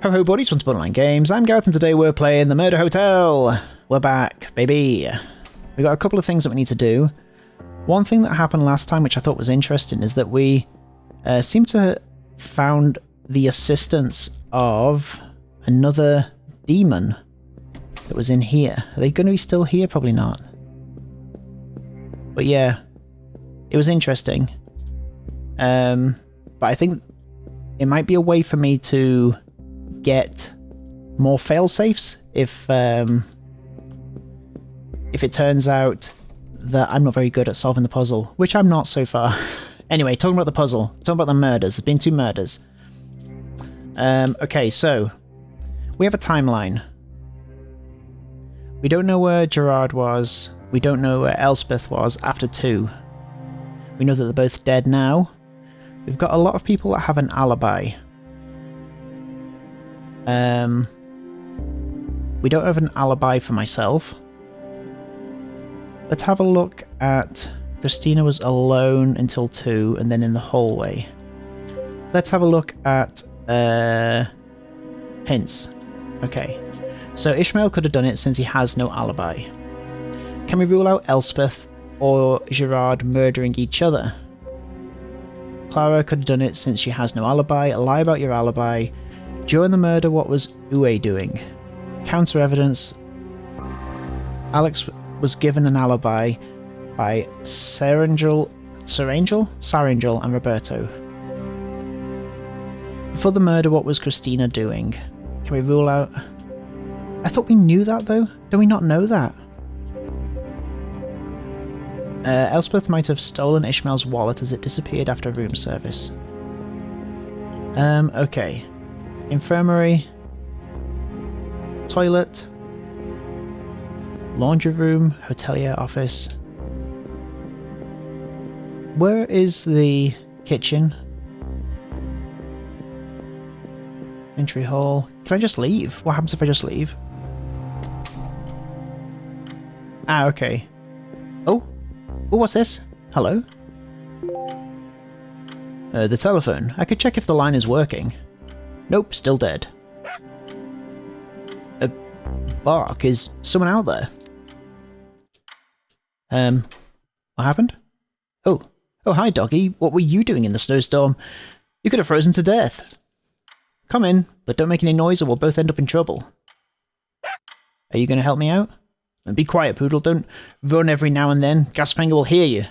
Ho ho buddies from Online Games, I'm Gareth and today we're playing the Murder Hotel. We're back, baby. We got a couple of things that we need to do. One thing that happened last time which I thought was interesting is that we seem to have found the assistance of another demon that was in here. Are they going to be still here? Probably not. But yeah, it was interesting. But I think it might be a way for me to get more fail-safes if it turns out that I'm not very good at solving the puzzle, which I'm not so far. Anyway, talking about the puzzle, talking about the murders. There's been 2 murders. Okay, so we have a timeline. We don't know where Gerard was. We don't know where Elspeth was after 2. We know that they're both dead now. We've got a lot of people that have an alibi. We don't have an alibi for myself. Let's have a look at... Christina was alone until 2 and then in the hallway. Let's have a look at hints. Okay. So Ishmael could have done it since he has no alibi. Can we rule out Elspeth or Gerard murdering each other? Clara could have done it since she has no alibi. Lie about your alibi. During the murder, what was Uwe doing? Counter evidence. Alex was given an alibi by Sarangel and Roberto. Before the murder, what was Christina doing? Can we rule out... I thought we knew that though. Do we not know that? Elspeth might have stolen Ishmael's wallet as it disappeared after room service. Okay. Infirmary. Toilet. Laundry room. Hotelier office. Where is the kitchen? Entry hall. Can I just leave? What happens if I just leave? Ah, okay. Oh, what's this? Hello? The telephone. I could check if the line is working. Nope, still dead. Bark, is someone out there? What happened? Oh, hi doggy. What were you doing in the snowstorm? You could have frozen to death. Come in, but don't make any noise or we'll both end up in trouble. Are you going to help me out? And be quiet, Poodle. Don't run every now and then. Gasfinger will hear you.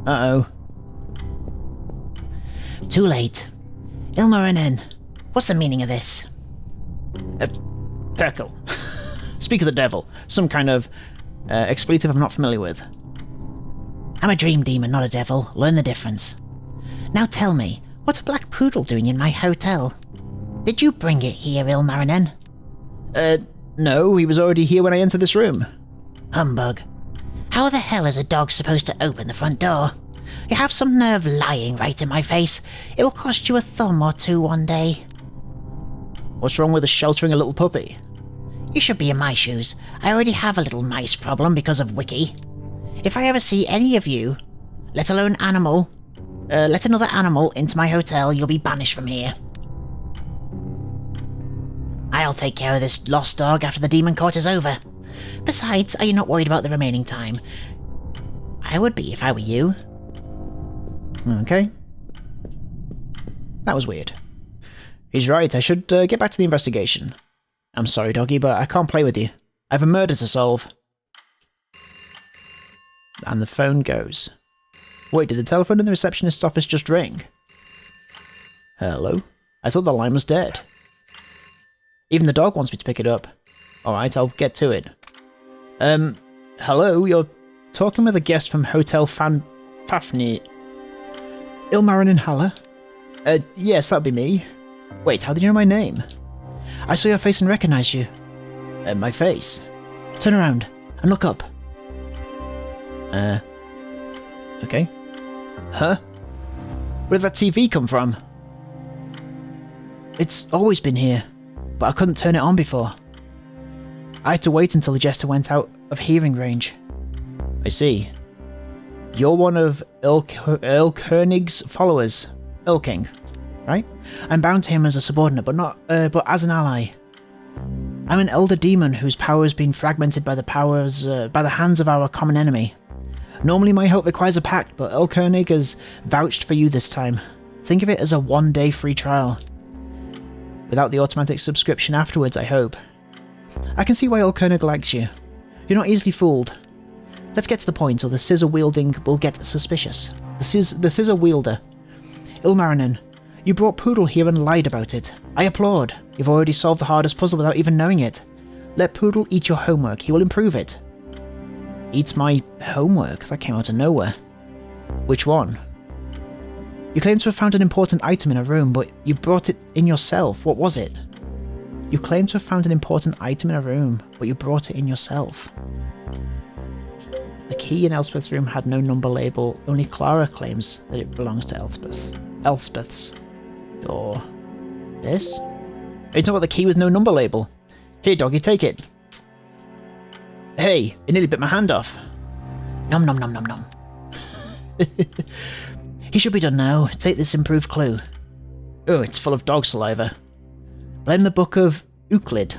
Uh-oh. Too late. Ilmarinen, what's the meaning of this? Perkle. Speak of the devil. Some kind of expletive I'm not familiar with. I'm a dream demon, not a devil. Learn the difference. Now tell me, what's a black poodle doing in my hotel? Did you bring it here, Ilmarinen? No, he was already here when I entered this room. Humbug. How the hell is a dog supposed to open the front door? You have some nerve lying right in my face. It'll cost you a thumb or 2 one day. What's wrong with sheltering a little puppy? You should be in my shoes. I already have a little mice problem because of Wiki. If I ever see any of you, let alone let another animal into my hotel, you'll be banished from here. I'll take care of this lost dog after the demon court is over. Besides, are you not worried about the remaining time? I would be if I were you. Okay. That was weird. He's right, I should get back to the investigation. I'm sorry, doggy, but I can't play with you. I have a murder to solve. And the phone goes. Wait, did the telephone in the receptionist's office just ring? Hello? I thought the line was dead. Even the dog wants me to pick it up. Alright, I'll get to it. Hello, you're talking with a guest from Hotel Fafnir. Ilmarinen Haller? Yes, that'd be me. Wait, how did you know my name? I saw your face and recognized you. My face? Turn around and look up. Okay. Huh? Where did that TV come from? It's always been here, but I couldn't turn it on before. I had to wait until the jester went out of hearing range. I see. You're one of Earl Koenig's followers, Earl King. right? I'm bound to him as a subordinate, but as an ally. I'm an elder demon whose power has been fragmented by by the hands of our common enemy. Normally my help requires a pact, but Elkonig has vouched for you this time. Think of it as a one-day free trial. Without the automatic subscription afterwards, I hope. I can see why Elkonig likes you. You're not easily fooled. Let's get to the point, or the scissor wielding will get suspicious. The scissor wielder. Ilmarinen, you brought Poodle here and lied about it. I applaud. You've already solved the hardest puzzle without even knowing it. Let Poodle eat your homework. He will improve it. Eat my homework? That came out of nowhere. Which one? You claim to have found an important item in a room, but you brought it in yourself. What was it? You claim to have found an important item in a room, but you brought it in yourself. The key in Elspeth's room had no number label. Only Clara claims that it belongs to Elspeth's. Or this? Are you talking about the key with no number label? Here, doggy, take it. Hey, it nearly bit my hand off. Nom nom nom nom nom. He should be done now. Take this improved clue. Oh, it's full of dog saliva. Blend the book of Euclid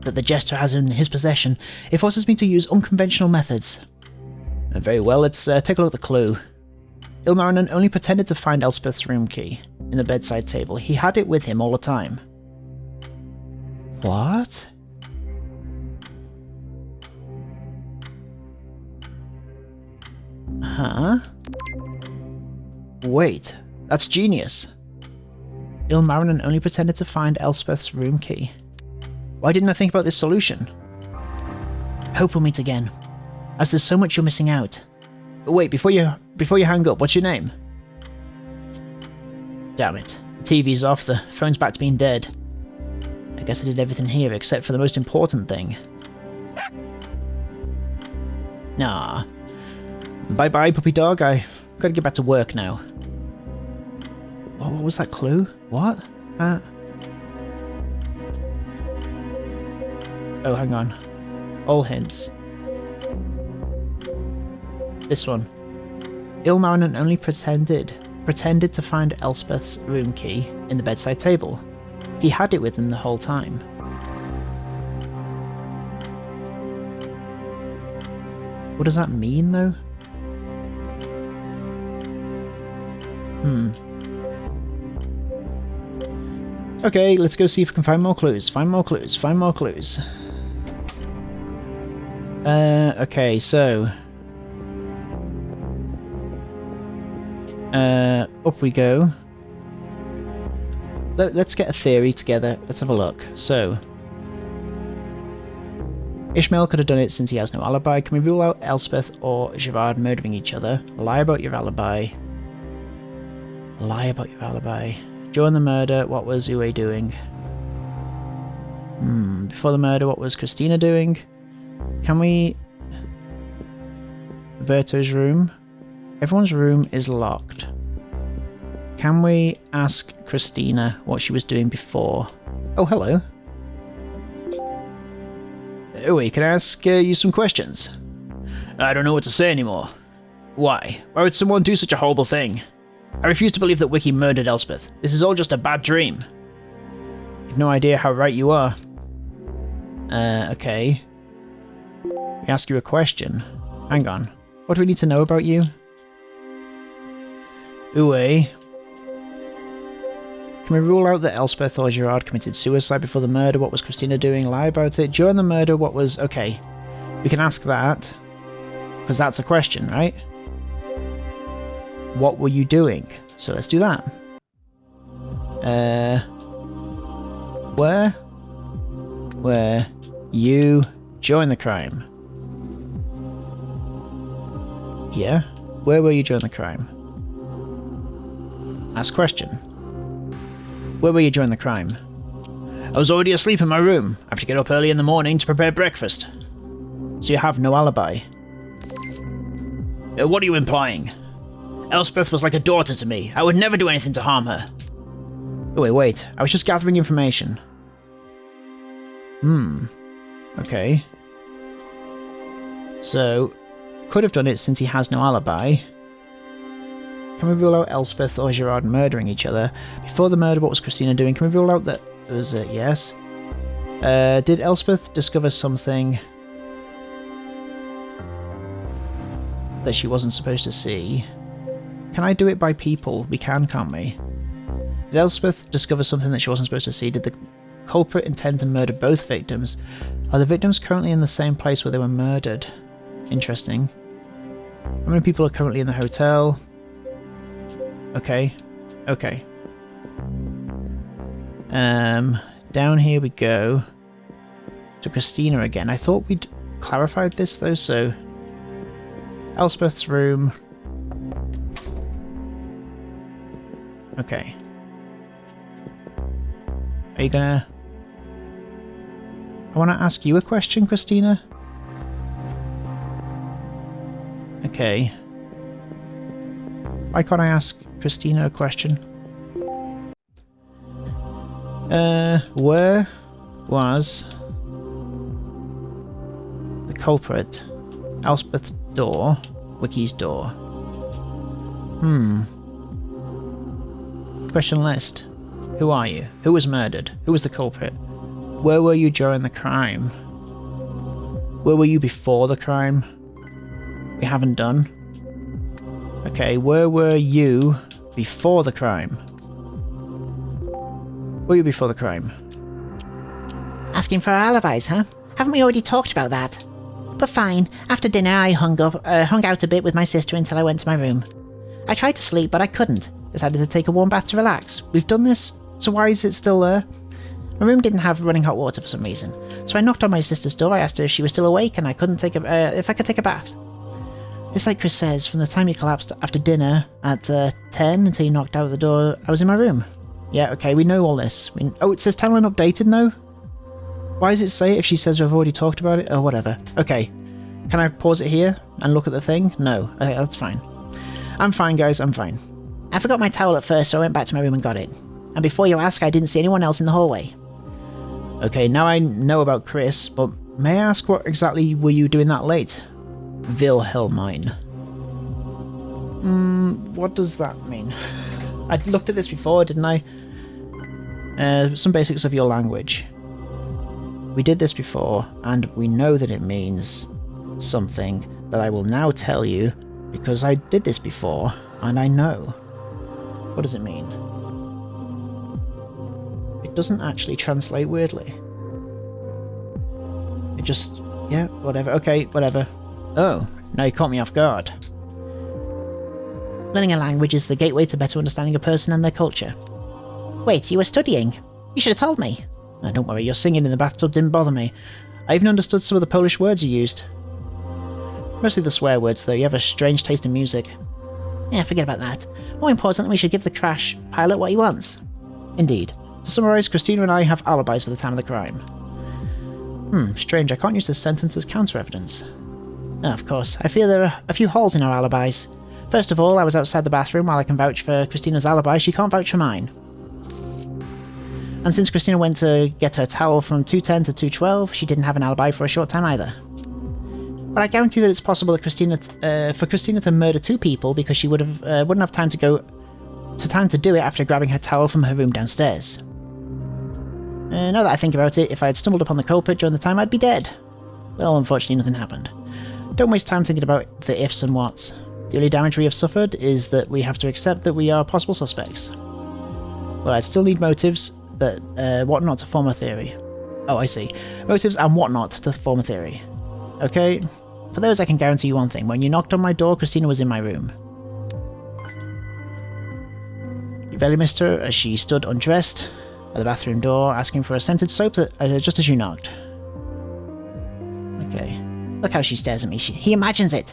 that the jester has in his possession. It forces me to use unconventional methods. Very well, let's take a look at the clue. Ilmarinen only pretended to find Elspeth's room key in the bedside table. He had it with him all the time. What? Huh? Wait, that's genius. Ilmarinen only pretended to find Elspeth's room key. Why didn't I think about this solution? Hope we'll meet again, as there's so much you're missing out. Wait, before you hang up, what's your name? Damn it. The TV's off, the phone's back to being dead. I guess I did everything here except for the most important thing. Nah. Bye-bye, puppy dog. I gotta get back to work now. What was that clue? What? Oh, hang on. All hints. This one. Ilmarinen only pretended to find Elspeth's room key in the bedside table. He had it with him the whole time. What does that mean, though? Okay, let's go see if we can find more clues. Find more clues. Find more clues. Okay, so... up we go. Let's get a theory together. Let's have a look. So... Ishmael could have done it since he has no alibi. Can we rule out Elspeth or Gerard murdering each other? Lie about your alibi. Lie about your alibi. During the murder, what was Uwe doing? Before the murder, what was Christina doing? Can we... Roberto's room? Everyone's room is locked. Can we ask Christina what she was doing before? Oh, hello. Uwe, can I ask you some questions? I don't know what to say anymore. Why? Why would someone do such a horrible thing? I refuse to believe that Wiki murdered Elspeth. This is all just a bad dream. You've no idea how right you are. Okay. We ask you a question. Hang on. What do we need to know about you? Uwe. Can we rule out that Elspeth or Gerard committed suicide before the murder? What was Christina doing? Lie about it. During the murder, what was... Okay. We can ask that. Because that's a question, right? What were you doing? So let's do that. Where were you during the crime? Yeah? Where were you during the crime? Ask question. Where were you during the crime? I was already asleep in my room. I have to get up early in the morning to prepare breakfast. So you have no alibi. What are you implying? Elspeth was like a daughter to me. I would never do anything to harm her. Oh, wait. I was just gathering information. Okay. So, could have done it since he has no alibi. Can we rule out Elspeth or Gerard murdering each other? Before the murder, what was Christina doing? Can we rule out that it was a yes? Did Elspeth discover something that she wasn't supposed to see? Can I do it by people? We can, can't we? Did Elspeth discover something that she wasn't supposed to see? Did the culprit intend to murder both victims? Are the victims currently in the same place where they were murdered? Interesting. How many people are currently in the hotel? Okay. Okay. Down here we go. To Christina again. I thought we'd clarified this though, so... Elspeth's room. Okay. Are you gonna... I want to ask you a question, Christina. Okay. Why can't I ask Christina a question? Where was the culprit? Elspeth's door. Wiki's door. Question list. Who are you? Who was murdered? Who was the culprit? Where were you during the crime? Where were you before the crime? We haven't done. Okay, where were you before the crime? Where were you before the crime? Asking for our alibis, huh? Haven't we already talked about that? But fine, after dinner I hung out a bit with my sister until I went to my room. I tried to sleep, but I couldn't. Decided to take a warm bath to relax. We've done this, so why is it still there? My room didn't have running hot water for some reason, so I knocked on my sister's door. I asked her if she was still awake and if I could take a bath. It's like Chris says, from the time he collapsed after dinner at 10 until he knocked out the door, I was in my room. Yeah, okay, we know all this. Oh, it says timeline updated now? Why does it say it if she says we've already talked about it? Oh, whatever. Okay. Can I pause it here and look at the thing? No. Okay, that's fine. I'm fine, guys, I'm fine. I forgot my towel at first, so I went back to my room and got it. And before you ask, I didn't see anyone else in the hallway. Okay, now I know about Chris, but may I ask what exactly were you doing that late? Wilhelmine. What does that mean? I looked at this before, didn't I? Some basics of your language. We did this before, and we know that it means something that I will now tell you because I did this before, and I know. What does it mean? It doesn't actually translate weirdly. It just... yeah, whatever. Okay, whatever. Oh, now you caught me off guard. Learning a language is the gateway to better understanding a person and their culture. Wait, you were studying? You should have told me. Oh, don't worry, your singing in the bathtub didn't bother me. I even understood some of the Polish words you used. Mostly the swear words, though. You have a strange taste in music. Yeah, forget about that. More importantly, we should give the crash pilot what he wants. Indeed. To summarise, Christina and I have alibis for the time of the crime. Strange, I can't use this sentence as counter-evidence. Oh, of course. I fear there are a few holes in our alibis. First of all, I was outside the bathroom. While I can vouch for Christina's alibi, she can't vouch for mine. And since Christina went to get her towel from 2:10 to 2:12, she didn't have an alibi for a short time either. But I guarantee that it's possible that for Christina to murder two people because she wouldn't have time to do it after grabbing her towel from her room downstairs. Now that I think about it, if I had stumbled upon the culprit during the time, I'd be dead. Well, unfortunately, nothing happened. Don't waste time thinking about the ifs and whats. The only damage we have suffered is that we have to accept that we are possible suspects. Well, I'd still need motives that whatnot to form a theory. Oh, I see. Motives and whatnot to form a theory. Okay? For those, I can guarantee you one thing. When you knocked on my door, Christina was in my room. You barely missed her as she stood undressed at the bathroom door, asking for a scented soap just as you knocked. Okay. Look how she stares at me. He imagines it.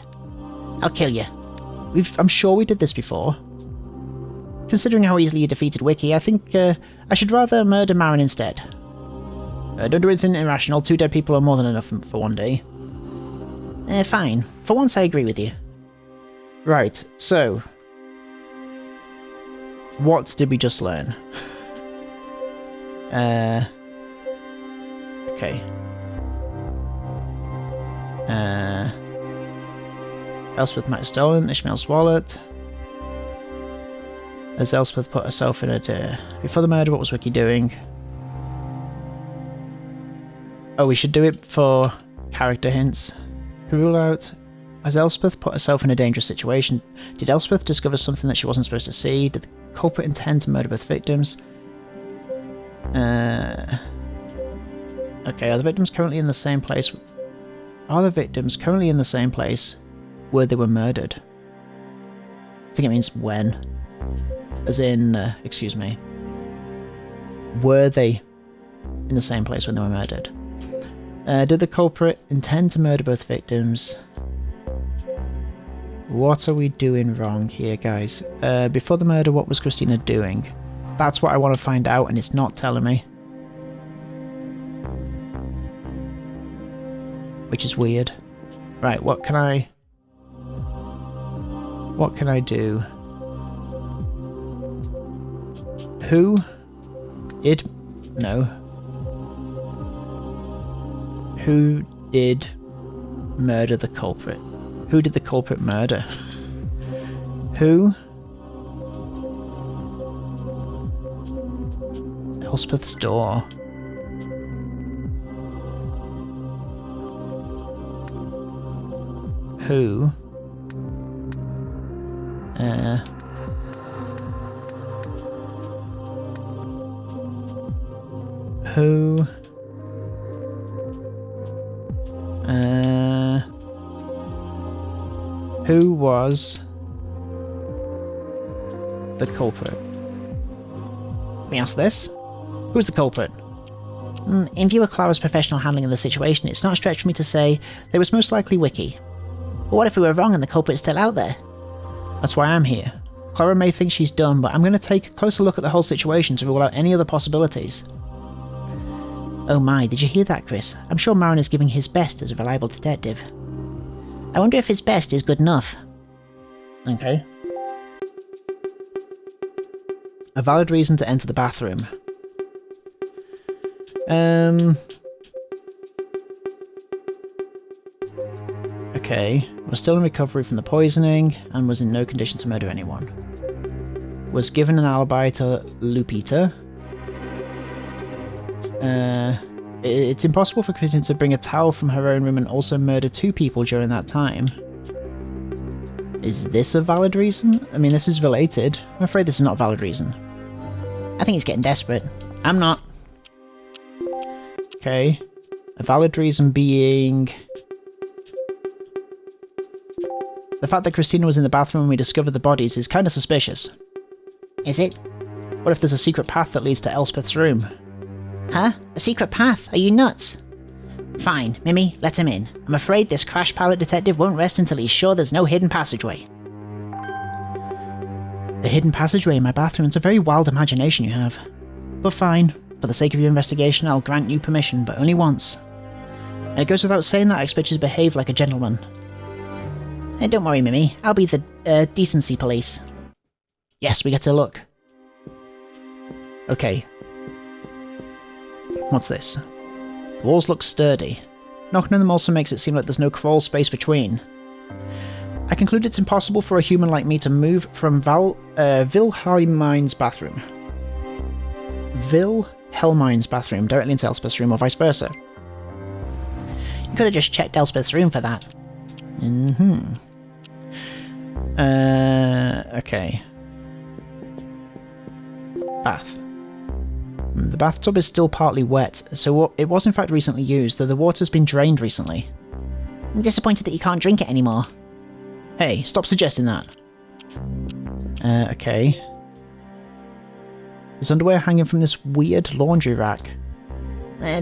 I'll kill you. I'm sure we did this before. Considering how easily you defeated Wiki, I think I should rather murder Marin instead. Don't do anything irrational. 2 dead people are more than enough for one day. Fine. For once, I agree with you. Right, so... what did we just learn? Okay. Elspeth might have stolen Ishmael's wallet. Has Elspeth put herself in a... Before the murder, what was Wiki doing? Oh, we should do it for character hints. Who rule out... Has Elspeth put herself in a dangerous situation? Did Elspeth discover something that she wasn't supposed to see? Did the culprit intend to murder both victims? Okay, are the victims currently in the same place? Are the victims currently in the same place where they were murdered? I think it means when. As in, excuse me. Were they in the same place when they were murdered? Did the culprit intend to murder both victims? What are we doing wrong here, guys? Before the murder, what was Christina doing? That's what I want to find out, and it's not telling me. Which is weird. Right, what can I... What can I do? Who did... No. Who did murder the culprit? Who did the culprit murder? Who? Elspeth's door. Who? Who? Who was the culprit? Let me ask this. Who's the culprit? In view of Clara's professional handling of the situation, it's not a stretch for me to say that it was most likely Wiki. But what if we were wrong and the culprit's still out there? That's why I'm here. Clara may think she's done, but I'm going to take a closer look at the whole situation to rule out any other possibilities. Oh my, did you hear that, Chris? I'm sure Marin is giving his best as a reliable detective. I wonder if his best is good enough. Okay. A valid reason to enter the bathroom. Okay. Was still in recovery from the poisoning and was in no condition to murder anyone. Was given an alibi to Lupita. It's impossible for Christina to bring a towel from her own room and also murder 2 people during that time. Is this a valid reason? I mean, this is related. I'm afraid this is not a valid reason. I think he's getting desperate. I'm not. Okay. A valid reason being... The fact that Christina was in the bathroom when we discovered the bodies is kind of suspicious. Is it? What if there's a secret path that leads to Elspeth's room? Huh? A secret path? Are you nuts? Fine, Mimi, let him in. I'm afraid this crash pilot detective won't rest until he's sure there's no hidden passageway. The hidden passageway in my bathroom is a very wild imagination you have. But fine, for the sake of your investigation I'll grant you permission, but only once. And it goes without saying that I expect you to behave like a gentleman. Don't worry, Mimi, I'll be the decency police. Yes, we get to look. Okay. What's this? The walls look sturdy. Knocking on them also makes it seem like there's no crawl space between. I conclude it's impossible for a human like me to move from Wilhelmine's bathroom. Wilhelmine's bathroom directly into Elspeth's room or vice versa. You could have just checked Elspeth's room for that. Okay. Bath. The bathtub is still partly wet, so it was in fact recently used, though the water's been drained recently. I'm disappointed that you can't drink it anymore. Hey, stop suggesting that. Okay. There's underwear hanging from this weird laundry rack.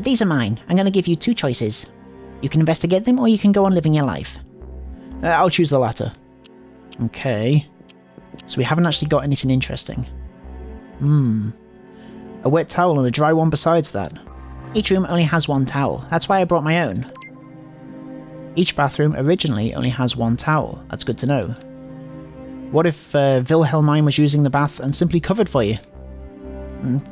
These are mine. I'm going to give you 2 choices. You can investigate them, or you can go on living your life. I'll choose the latter. Okay. So we haven't actually got anything interesting. A wet towel and a dry one besides that. Each room only has 1 towel. That's why I brought my own. Each bathroom originally only has 1 towel. That's good to know. What if Wilhelmine was using the bath and simply covered for you?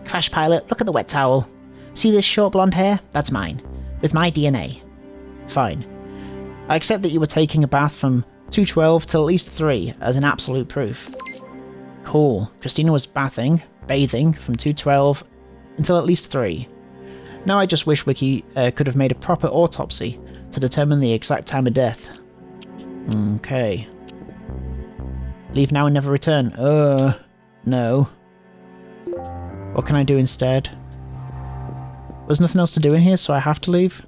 Crash pilot, look at the wet towel. See this short blonde hair? That's mine. With my DNA. Fine. I accept that you were taking a bath from 212 till at least 3 as an absolute proof. Cool. Christina was bathing from 2:12 until at least 3. Now I just wish Wiki could have made a proper autopsy to determine the exact time of death. Okay. Leave now and never return. No. What can I do instead? There's nothing else to do in here, so I have to leave?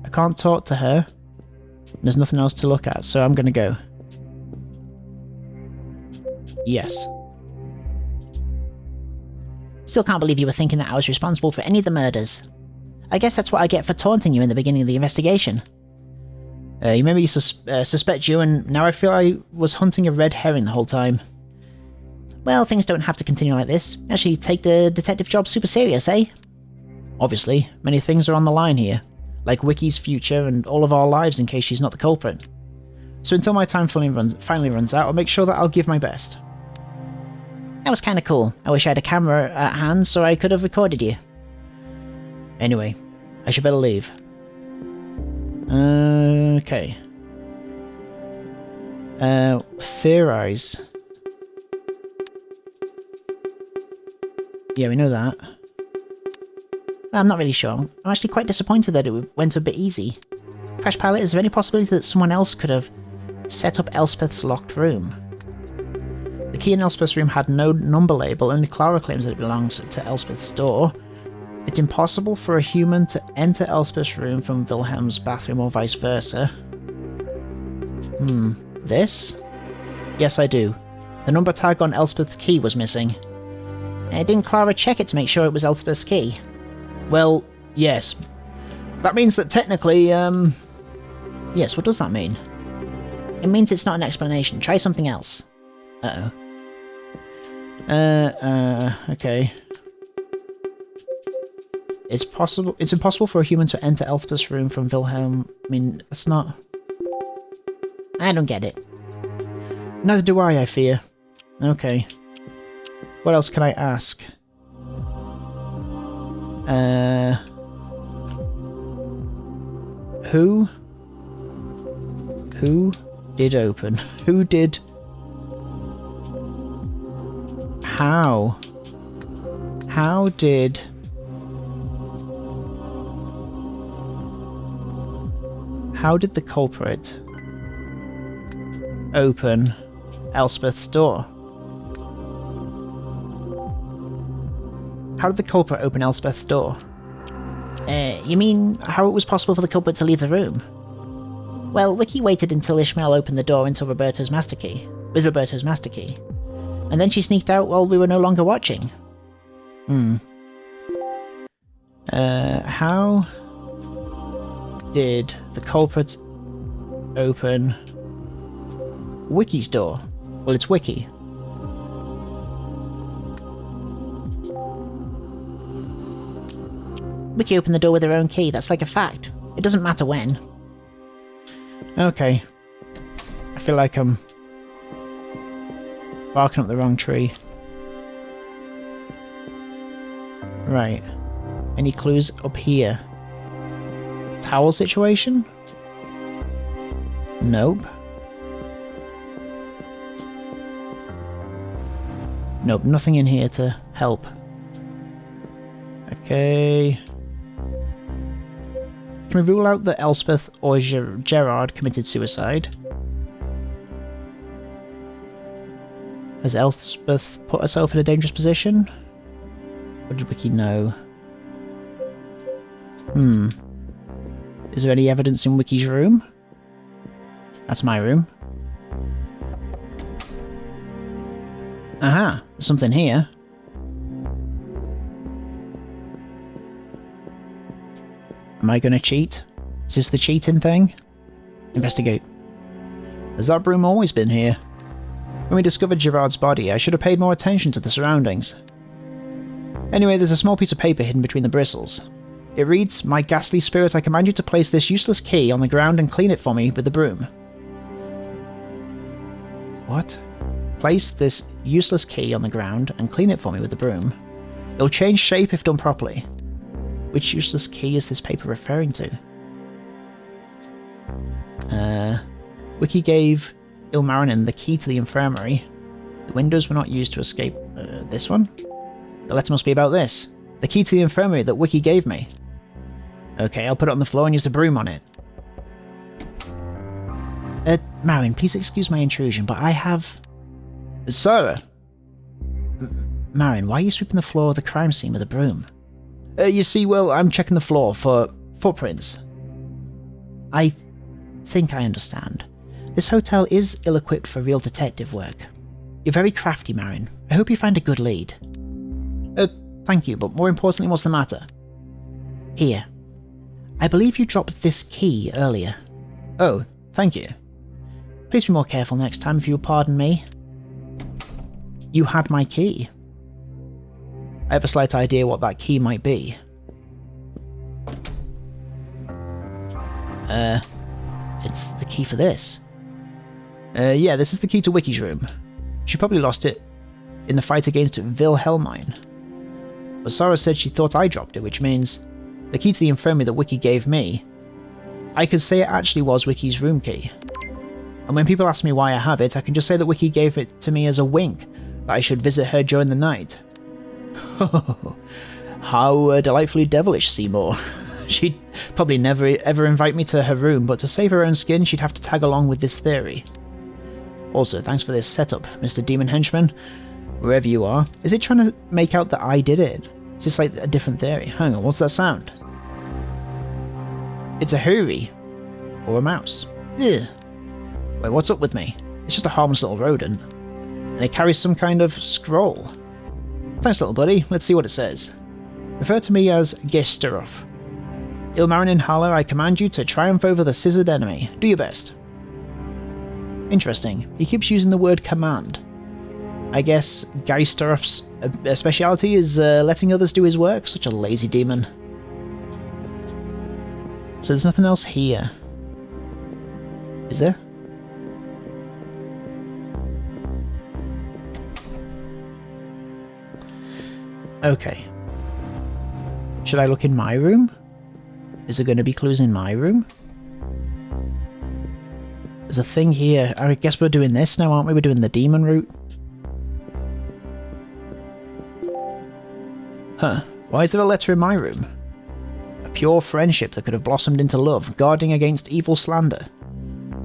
I can't talk to her. There's nothing else to look at, so I'm gonna go. Yes. Still can't believe you were thinking that I was responsible for any of the murders. I guess that's what I get for taunting you in the beginning of the investigation. You made me suspect you, and now I feel I was hunting a red herring the whole time. Well, things don't have to continue like this. Actually, take the detective job super serious, eh? Obviously, many things are on the line here, like Wiki's future and all of our lives in case she's not the culprit. So until my time finally runs out, I'll make sure that I'll give my best. That was kinda cool. I wish I had a camera at hand so I could have recorded you. Anyway, I should better leave. Okay. Theorize. Yeah, we know that. I'm not really sure. I'm actually quite disappointed that it went a bit easy. Crash Pilot, is there any possibility that someone else could have set up Elspeth's locked room? The key in Elspeth's room had no number label, only Clara claims that it belongs to Elspeth's door. It's impossible for a human to enter Elspeth's room from Wilhelm's bathroom or vice versa. This? Yes, I do. The number tag on Elspeth's key was missing. Didn't Clara check it to make sure it was Elspeth's key? Well, yes. That means that technically, yes, what does that mean? It means it's not an explanation. Try something else. Uh-oh. Okay. It's impossible for a human to enter Elspeth's room from Wilhelm. I mean, that's not... I don't get it. Neither do I fear. Okay. What else can I ask? Who did open? Who did... How did... How did the culprit open Elspeth's door? How did the culprit open Elspeth's door? You mean how it was possible for the culprit to leave the room? Well, Wiki waited until Ishmael opened the door with Roberto's master key. And then she sneaked out while we were no longer watching. How did the culprit open Wiki's door? Well, it's Wiki. Wiki opened the door with her own key, that's like a fact. It doesn't matter when. Okay. I feel like I'm barking up the wrong tree. Right. Any clues up here? Towel situation? Nope. Nope, nothing in here to help. Okay. Can we rule out that Elspeth or Gerard committed suicide? Has Elspeth put herself in a dangerous position? What did Wiki know? Is there any evidence in Wiki's room? That's my room. Aha, there's something here. Am I gonna cheat? Is this the cheating thing? Investigate. Has that broom always been here? When we discovered Gerard's body, I should have paid more attention to the surroundings. Anyway, there's a small piece of paper hidden between the bristles. It reads, "My ghastly spirit, I command you to place this useless key on the ground and clean it for me with the broom." What? Place this useless key on the ground and clean it for me with the broom. It'll change shape if done properly. Which useless key is this paper referring to? Wiki gave Ilmarinen the key to the infirmary. The windows were not used to escape. This one? The letter must be about this. The key to the infirmary that Wiki gave me. Okay, I'll put it on the floor and use the broom on it. Marin, please excuse my intrusion, but I have... Sarah! Marin, why are you sweeping the floor of the crime scene with a broom? You see, well, I'm checking the floor for footprints. I think I understand. This hotel is ill-equipped for real detective work. You're very crafty, Marin. I hope you find a good lead. Thank you, but more importantly, what's the matter? Here. I believe you dropped this key earlier. Oh, thank you. Please be more careful next time, if you will pardon me. You had my key. I have a slight idea what that key might be. It's the key for this. Yeah, this is the key to Wiki's room. She probably lost it in the fight against Wilhelmine. But Sarah said she thought I dropped it, which means the key to the infirmary that Wiki gave me, I could say it actually was Wiki's room key. And when people ask me why I have it, I can just say that Wiki gave it to me as a wink, that I should visit her during the night. How delightfully devilish, Seymour. She'd probably never ever invite me to her room, but to save her own skin, she'd have to tag along with this theory. Also, thanks for this setup, Mr. Demon Henchman. Wherever you are. Is it trying to make out that I did it? Is this like a different theory? Hang on, what's that sound? It's a hoorie. Or a mouse. Ugh. Wait, what's up with me? It's just a harmless little rodent. And it carries some kind of scroll. Thanks, little buddy. Let's see what it says. Refer to me as Gesterov. Ilmarinen Haller, I command you to triumph over the scissored enemy. Do your best. Interesting. He keeps using the word command. I guess Geisterov's speciality is letting others do his work. Such a lazy demon. So there's nothing else here. Is there? Okay. Should I look in my room? Is there going to be clues in my room? There's a thing here. I guess we're doing this now, aren't we? We're doing the demon route. Huh. Why is there a letter in my room? A pure friendship that could have blossomed into love, guarding against evil slander.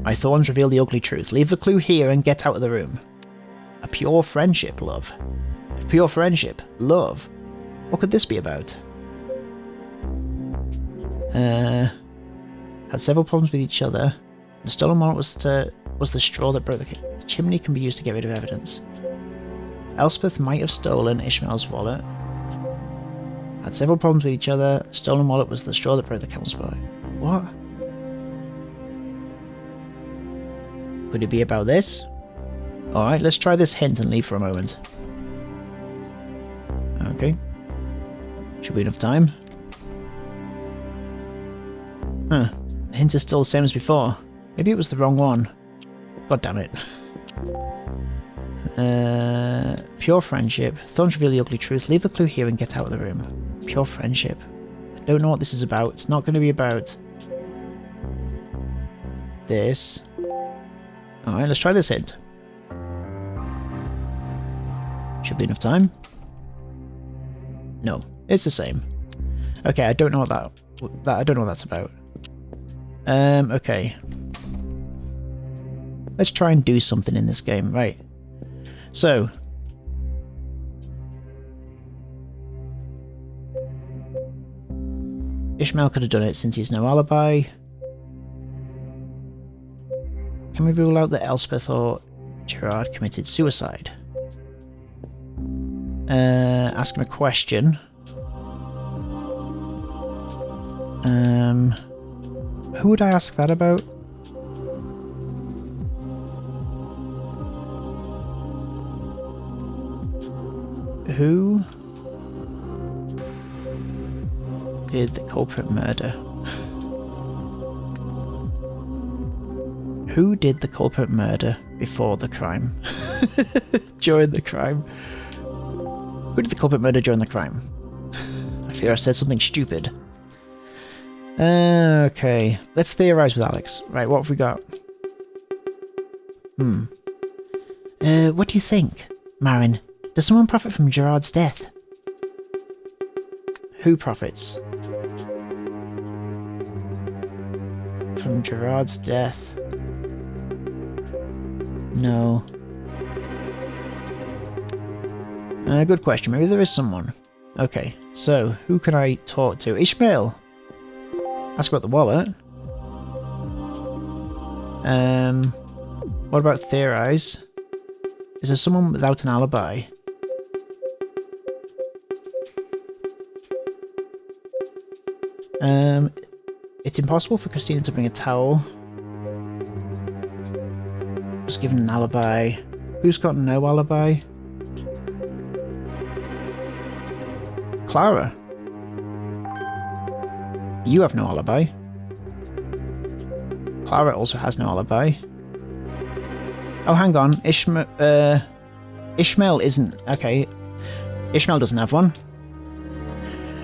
My thorns reveal the ugly truth. Leave the clue here and get out of the room. A pure friendship, love. A pure friendship, love. What could this be about? Had several problems with each other. The stolen wallet was the straw that broke the chimney. Can be used to get rid of evidence. Elspeth might have stolen Ishmael's wallet. Had several problems with each other. The stolen wallet was the straw that broke the camel's back. What? Could it be about this? Alright, let's try this hint and leave for a moment. Okay. Should be enough time. Huh. The hint is still the same as before. Maybe it was the wrong one. God damn it. Pure friendship. Thorns reveal the ugly truth. Leave the clue here and get out of the room. Pure friendship. I don't know what this is about. It's not going to be about this. Alright, let's try this hint. Should be enough time. No, it's the same. Okay, I don't know what I don't know what that's about. Okay. Let's try and do something in this game, right? So, Ishmael could have done it since he's no alibi. Can we rule out that Elspeth or Gerard committed suicide? Ask him a question. Who would I ask that about? Who did the culprit murder? Who did the culprit murder before the crime? During the crime? Who did the culprit murder during the crime? I fear I said something stupid. Okay, let's theorize with Alex. Right, what have we got? What do you think, Marin? Does someone profit from Gerard's death? Who profits from Gerard's death? No. Good question. Maybe there is someone. Okay, so who can I talk to? Ishmael. Ask about the wallet. What about theorize? Is there someone without an alibi? It's impossible for Christina to bring a towel. Just given an alibi. Who's got no alibi? Clara. You have no alibi. Clara also has no alibi. Oh, hang on. Ishmael isn't... Okay. Ishmael doesn't have one.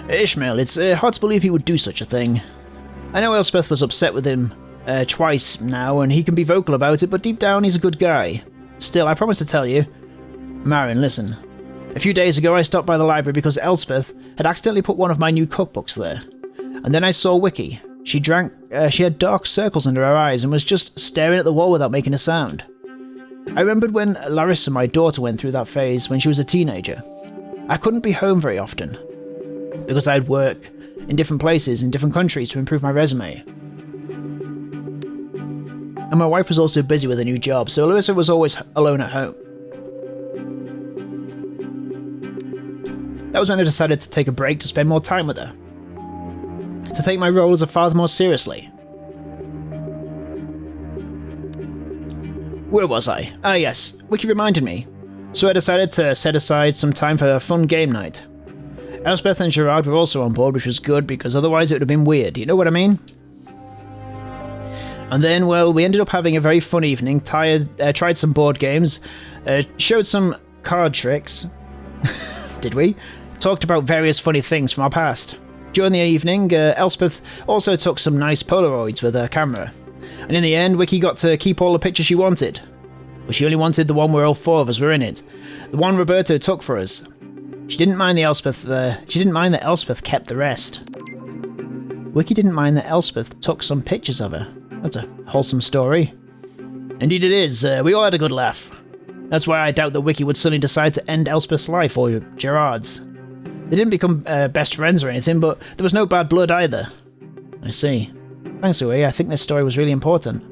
Ishmael, it's hard to believe he would do such a thing. I know Elspeth was upset with him twice now, and he can be vocal about it, but deep down he's a good guy. Still, I promise to tell you... Marin, listen. A few days ago I stopped by the library because Elspeth had accidentally put one of my new cookbooks there. And then I saw Wiki. She had dark circles under her eyes and was just staring at the wall without making a sound. I remembered when Larissa, my daughter, went through that phase when she was a teenager. I couldn't be home very often, because I'd work in different places in different countries to improve my resume. And my wife was also busy with a new job, so Larissa was always alone at home. That was when I decided to take a break to spend more time with her. To take my role as a father more seriously. Where was I? Ah yes, Wiki reminded me. So I decided to set aside some time for a fun game night. Elspeth and Gerard were also on board, which was good because otherwise it would have been weird, you know what I mean? And then, well, we ended up having a very fun evening, tried some board games, showed some card tricks. Did we? Talked about various funny things from our past. During the evening, Elspeth also took some nice Polaroids with her camera. And in the end, Wiki got to keep all the pictures she wanted. But she only wanted the one where all four of us were in it. The one Roberto took for us. She didn't mind that Elspeth kept the rest. Wiki didn't mind that Elspeth took some pictures of her. That's a wholesome story. Indeed it is. We all had a good laugh. That's why I doubt that Wiki would suddenly decide to end Elspeth's life or Gerard's. They didn't become best friends or anything, but there was no bad blood either. I see. Thanks, Uwe. I think this story was really important.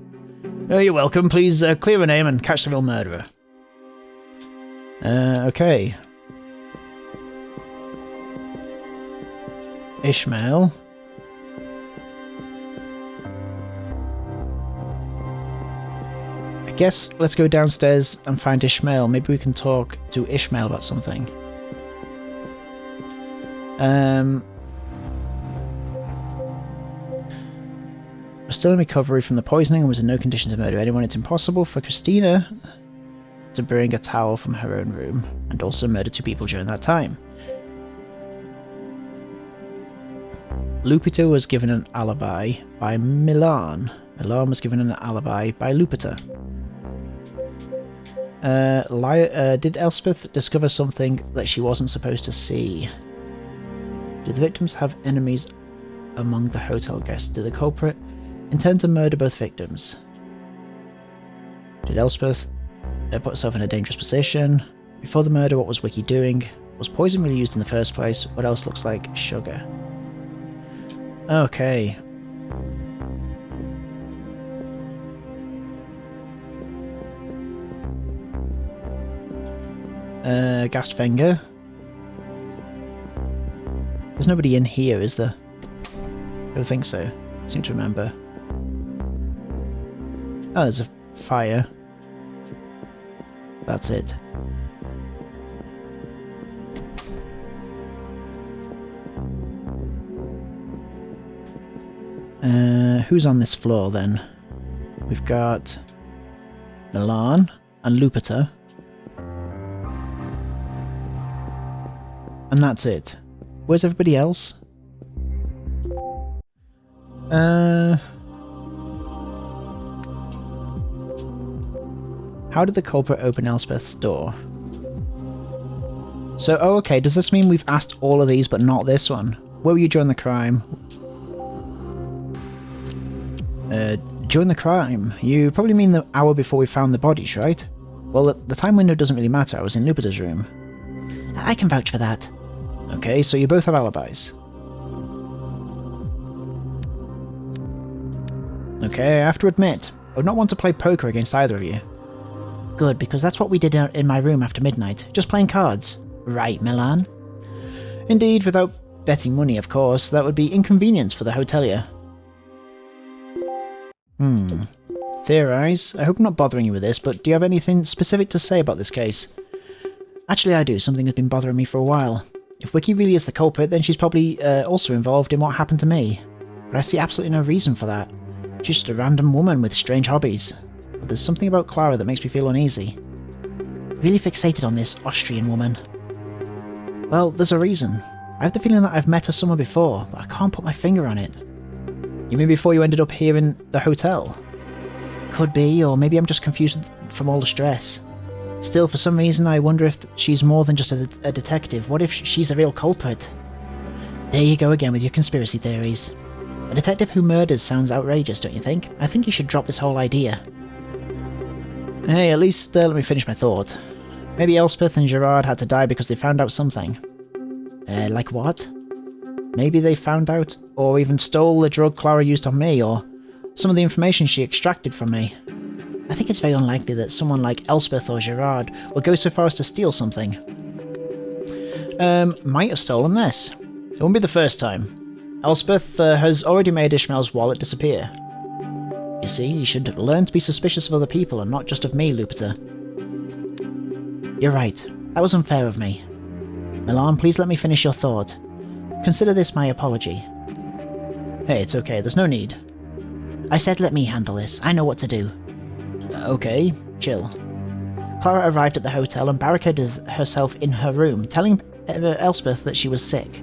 Oh, you're welcome. Please clear a name and catch the real murderer. Okay. Ishmael. I guess let's go downstairs and find Ishmael. Maybe we can talk to Ishmael about something. We're still in recovery from the poisoning and was in no condition to murder anyone. It's impossible for Christina to bring a towel from her own room and also murder 2 people during that time. Lupita was given an alibi by Milan. Milan was given an alibi by Lupita. Did Elspeth discover something that she wasn't supposed to see? Did the victims have enemies among the hotel guests? Did the culprit intend to murder both victims? Did Elspeth put herself in a dangerous position? Before the murder, what was Wiki doing? Was poison really used in the first place? What else looks like sugar? Okay. Gastfinger. There's nobody in here, is there? I don't think so. I seem to remember. Oh, there's a fire. That's it. Who's on this floor then? We've got Milan and Lupita. And that's it. Where's everybody else? How did the culprit open Elspeth's door? So, oh okay, does this mean we've asked all of these but not this one? Where were you during the crime? During the crime? You probably mean the hour before we found the bodies, right? Well, the time window doesn't really matter, I was in Lupita's room. I can vouch for that. Okay, so you both have alibis. Okay, I have to admit, I would not want to play poker against either of you. Good, because that's what we did in my room after midnight, just playing cards. Right, Milan? Indeed, without betting money, of course, that would be inconvenient for the hotelier. Theorize. I hope I'm not bothering you with this, but do you have anything specific to say about this case? Actually, I do. Something has been bothering me for a while. If Wiki really is the culprit, then she's probably also involved in what happened to me. But I see absolutely no reason for that. She's just a random woman with strange hobbies. But there's something about Clara that makes me feel uneasy. Really fixated on this Austrian woman. Well, there's a reason. I have the feeling that I've met her somewhere before, but I can't put my finger on it. You mean before you ended up here in the hotel? Could be, or maybe I'm just confused from all the stress. Still, for some reason, I wonder if she's more than just a detective. What if she's the real culprit? There you go again with your conspiracy theories. A detective who murders sounds outrageous, don't you think? I think you should drop this whole idea. Hey, at least let me finish my thought. Maybe Elspeth and Gerard had to die because they found out something. Like what? Maybe they found out, or even stole the drug Clara used on me, or some of the information she extracted from me. I think it's very unlikely that someone like Elspeth or Gerard would go so far as to steal something. Might have stolen this. It won't be the first time. Elspeth has already made Ishmael's wallet disappear. You see, you should learn to be suspicious of other people and not just of me, Lupita. You're right. That was unfair of me. Milan, please let me finish your thought. Consider this my apology. Hey, it's okay, there's no need. I said let me handle this. I know what to do. Okay, chill. Clara arrived at the hotel and barricaded herself in her room, telling Elspeth that she was sick.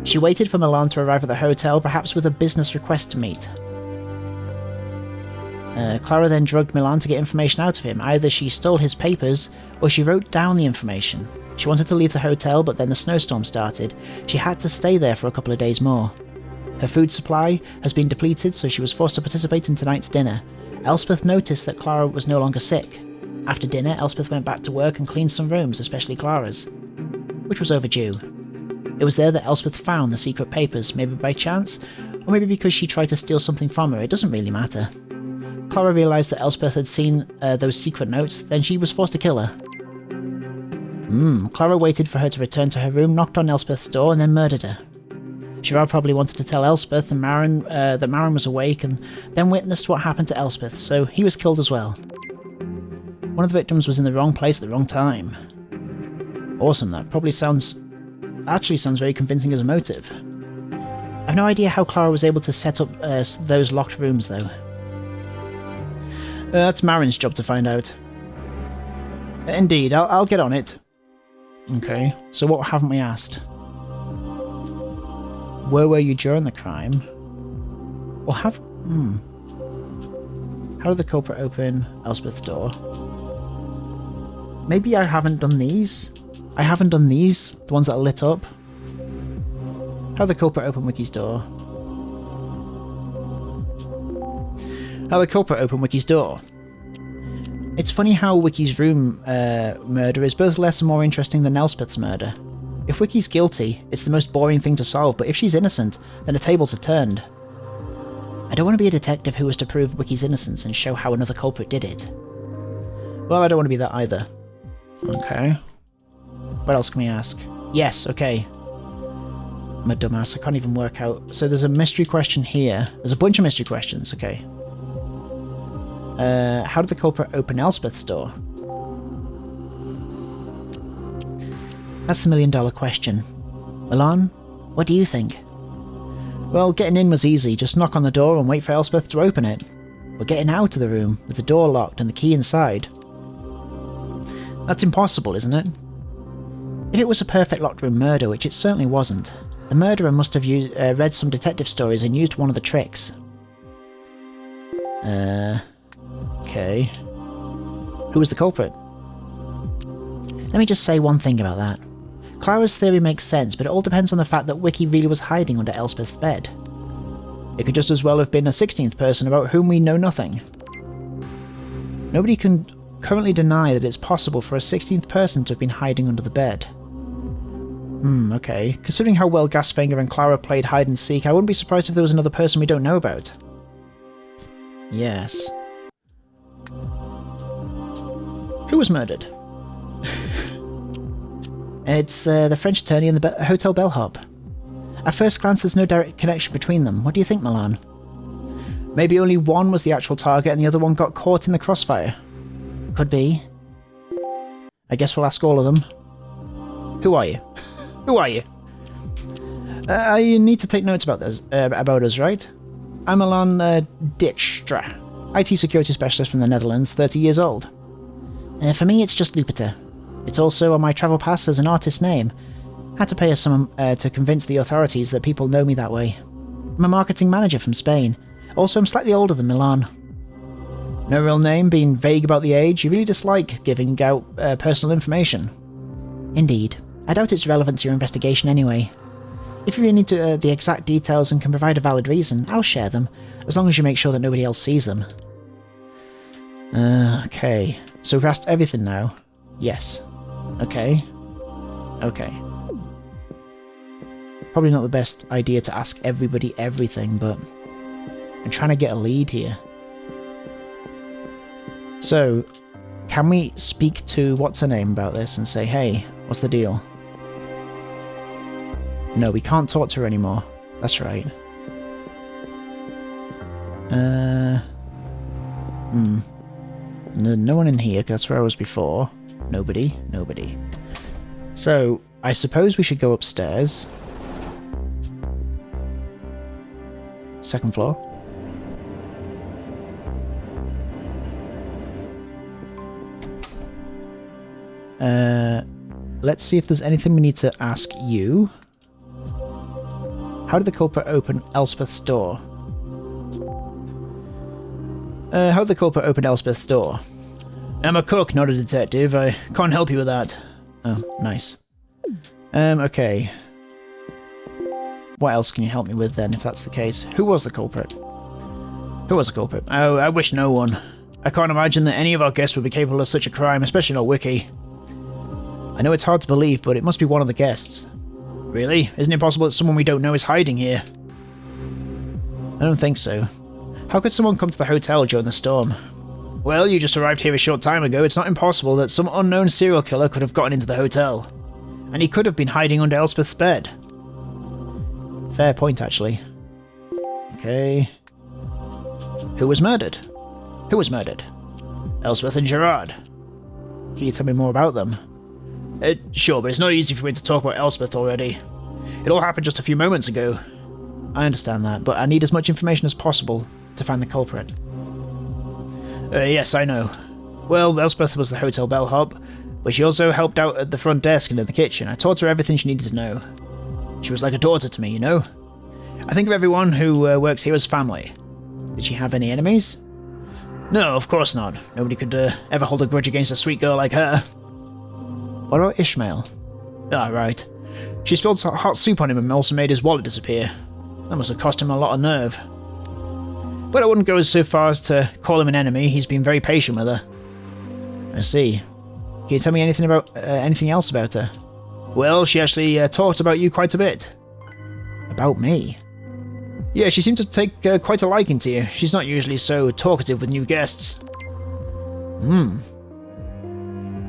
She waited for Milan to arrive at the hotel, perhaps with a business request to meet. Clara then drugged Milan to get information out of him. Either she stole his papers, or she wrote down the information. She wanted to leave the hotel, but then the snowstorm started. She had to stay there for a couple of days more. Her food supply has been depleted, so she was forced to participate in tonight's dinner. Elspeth noticed that Clara was no longer sick. After dinner, Elspeth went back to work and cleaned some rooms, especially Clara's, which was overdue. It was there that Elspeth found the secret papers, maybe by chance, or maybe because she tried to steal something from her. It doesn't really matter. Clara realised that Elspeth had seen those secret notes, then she was forced to kill her. Clara waited for her to return to her room, knocked on Elspeth's door, and then murdered her. Gerard probably wanted to tell Elspeth and Marin that Marin was awake, and then witnessed what happened to Elspeth, so he was killed as well. One of the victims was in the wrong place at the wrong time. Awesome, that probably sounds very convincing as a motive. I've no idea how Clara was able to set up those locked rooms, though. That's Marin's job to find out. Indeed, I'll get on it. Okay, so what haven't we asked? Where were you during the crime? Or How did the culprit open Elspeth's door? Maybe I haven't done these? I haven't done these, the ones that are lit up. How did the culprit open Wiki's door? How did the culprit open Wiki's door? It's funny how Wiki's room murder is both less and more interesting than Elspeth's murder. If Wiki's guilty, it's the most boring thing to solve, but if she's innocent, then the tables are turned. I don't want to be a detective who was to prove Wiki's innocence and show how another culprit did it. Well, I don't want to be that either. Okay. What else can we ask? Yes, okay. I'm a dumbass, I can't even work out. So there's a mystery question here. There's a bunch of mystery questions, okay. How did the culprit open Elspeth's door? That's the million-dollar question. Milan, what do you think? Well, getting in was easy. Just knock on the door and wait for Elspeth to open it. But getting out of the room, with the door locked and the key inside... That's impossible, isn't it? If it was a perfect locked room murder, which it certainly wasn't, the murderer must have read some detective stories and used one of the tricks. Okay. Who was the culprit? Let me just say one thing about that. Clara's theory makes sense, but it all depends on the fact that Wiki really was hiding under Elspeth's bed. It could just as well have been a 16th person about whom we know nothing. Nobody can currently deny that it's possible for a 16th person to have been hiding under the bed. Okay. Considering how well Gasfinger and Clara played hide and seek, I wouldn't be surprised if there was another person we don't know about. Yes. Who was murdered? It's the French attorney and the Hotel Bellhop. At first glance, there's no direct connection between them. What do you think, Milan? Maybe only one was the actual target and the other one got caught in the crossfire. Could be. I guess we'll ask all of them. Who are you? Who are you? I need to take notes about this, about us, right? I'm Milan Dijkstra, IT security specialist from the Netherlands, 30 years old. For me, it's just Lupita. It's also on my travel pass as an artist's name. Had to pay a sum to convince the authorities that people know me that way. I'm a marketing manager from Spain. Also, I'm slightly older than Milan. No real name, being vague about the age. You really dislike giving out personal information. Indeed. I doubt it's relevant to your investigation anyway. If you really need the exact details and can provide a valid reason, I'll share them, as long as you make sure that nobody else sees them. Okay. So we've asked everything now? Yes. Okay. Okay. Probably not the best idea to ask everybody everything, but I'm trying to get a lead here. So, can we speak to what's-her-name about this and say, hey, what's the deal? No, we can't talk to her anymore. That's right. No one in here, 'cause that's where I was before. Nobody. So, I suppose we should go upstairs. Second floor. Let's see if there's anything we need to ask you. How did the culprit open Elspeth's door? How did the culprit open Elspeth's door? I'm a cook, not a detective. I can't help you with that. Oh, nice. Okay. What else can you help me with then, if that's the case? Who was the culprit? Who was the culprit? Oh, I wish no one. I can't imagine that any of our guests would be capable of such a crime, especially not Wiki. I know it's hard to believe, but it must be one of the guests. Really? Isn't it possible that someone we don't know is hiding here? I don't think so. How could someone come to the hotel during the storm? Well, you just arrived here a short time ago. It's not impossible that some unknown serial killer could have gotten into the hotel. And he could have been hiding under Elspeth's bed. Fair point, actually. Okay. Who was murdered? Who was murdered? Elspeth and Gerard. Can you tell me more about them? Sure, but it's not easy for me to talk about Elspeth already. It all happened just a few moments ago. I understand that, but I need as much information as possible to find the culprit. Yes, I know. Well, Elspeth was the hotel bellhop, but she also helped out at the front desk and in the kitchen. I taught her everything she needed to know. She was like a daughter to me, you know? I think of everyone who works here as family. Did she have any enemies? No, of course not. Nobody could ever hold a grudge against a sweet girl like her. What about Ishmael? Ah, right. She spilled hot soup on him and also made his wallet disappear. That must have cost him a lot of nerve. But I wouldn't go so far as to call him an enemy. He's been very patient with her. I see. Can you tell me anything else about her? Well, she actually talked about you quite a bit. About me? Yeah, she seemed to take quite a liking to you. She's not usually so talkative with new guests.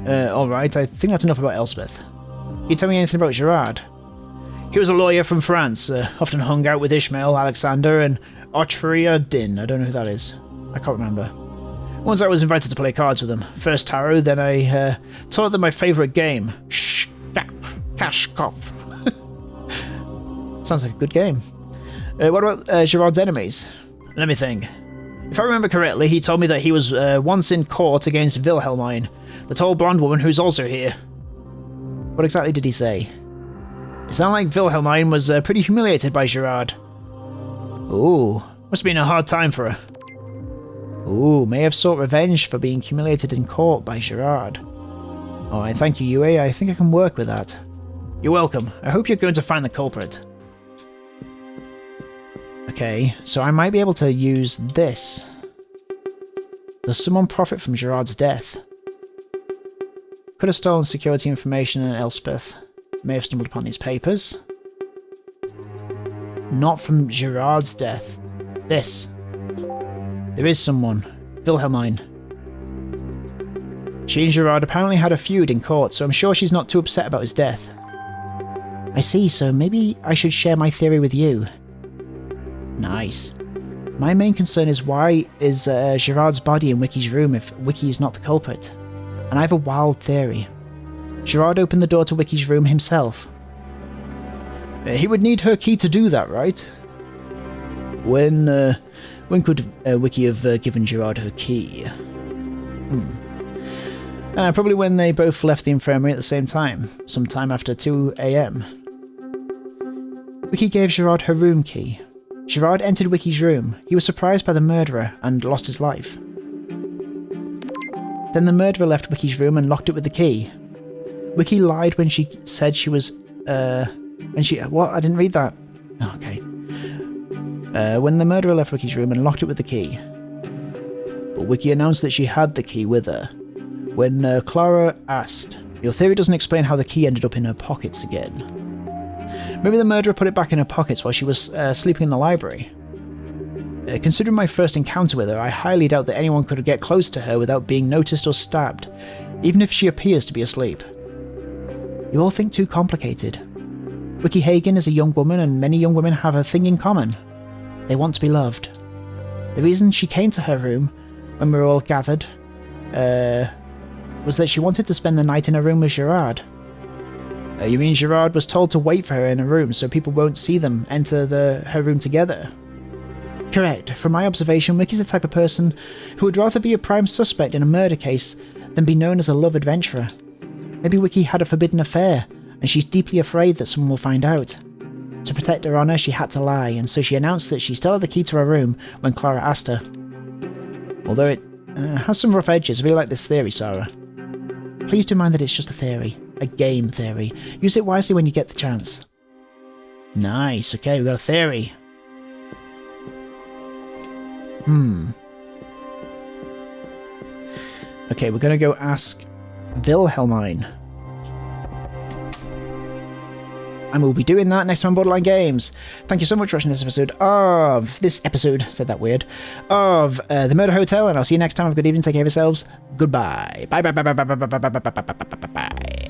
Alright, I think that's enough about Elspeth. Can you tell me anything about Gerard? He was a lawyer from France, often hung out with Ishmael, Alexander, and Otria Din. I don't know who that is. I can't remember. Once I was invited to play cards with them. First tarot, then I taught them my favourite game. Kashkop. Sounds like a good game. What about Gerard's enemies? Let me think. If I remember correctly, he told me that he was once in court against Wilhelmine, the tall blonde woman who's also here. What exactly did he say? It sounded like Wilhelmine was pretty humiliated by Gerard. Ooh, must have been a hard time for her. Ooh, may have sought revenge for being humiliated in court by Gerard. Oh, I thank you, Yue. I think I can work with that. You're welcome. I hope you're going to find the culprit. Okay, so I might be able to use this. Does someone profit from Gerard's death? Could have stolen security information, and Elspeth may have stumbled upon these papers. Not from Gerard's death. This. There is someone. Wilhelmine. She and Gerard apparently had a feud in court, so I'm sure she's not too upset about his death. I see, so maybe I should share my theory with you. Nice. My main concern is why is Gerard's body in Wiki's room if Wiki is not the culprit? And I have a wild theory. Gerard opened the door to Wiki's room himself. He would need her key to do that, right? When could Wiki have given Gerard her key? Probably when they both left the infirmary at the same time, sometime after 2 AM. Wiki gave Gerard her room key. Gerard entered Wiki's room. He was surprised by the murderer and lost his life. Then the murderer left Wiki's room and locked it with the key. Wiki lied when she said she was, what? I didn't read that. Okay. When the murderer left Wiki's room and locked it with the key. But Wiki announced that she had the key with her. When Clara asked, your theory doesn't explain how the key ended up in her pockets again. Maybe the murderer put it back in her pockets while she was sleeping in the library. Considering my first encounter with her, I highly doubt that anyone could get close to her without being noticed or stabbed, even if she appears to be asleep. You all think too complicated. Wiki Hagen is a young woman, and many young women have a thing in common. They want to be loved. The reason she came to her room, when we were all gathered, was that she wanted to spend the night in her room with Gerard. You mean Gerard was told to wait for her in a room so people won't see them enter her room together? Correct. From my observation, Wiki's the type of person who would rather be a prime suspect in a murder case than be known as a love adventurer. Maybe Wiki had a forbidden affair, and she's deeply afraid that someone will find out. To protect her honour, she had to lie, and so she announced that she still had the key to her room when Clara asked her. Although it has some rough edges, I really like this theory, Sarah. Please do mind that it's just a theory. A game theory. Use it wisely when you get the chance. Nice, okay, we've got a theory. Okay, we're gonna go ask Wilhelmine. And we'll be doing that next time on Borderline Games. Thank you so much for watching this episode of... said that weird, of The Murder Hotel, and I'll see you next time. Have a good evening, take care of yourselves. Goodbye. Bye bye bye bye bye bye bye bye bye bye bye bye bye bye.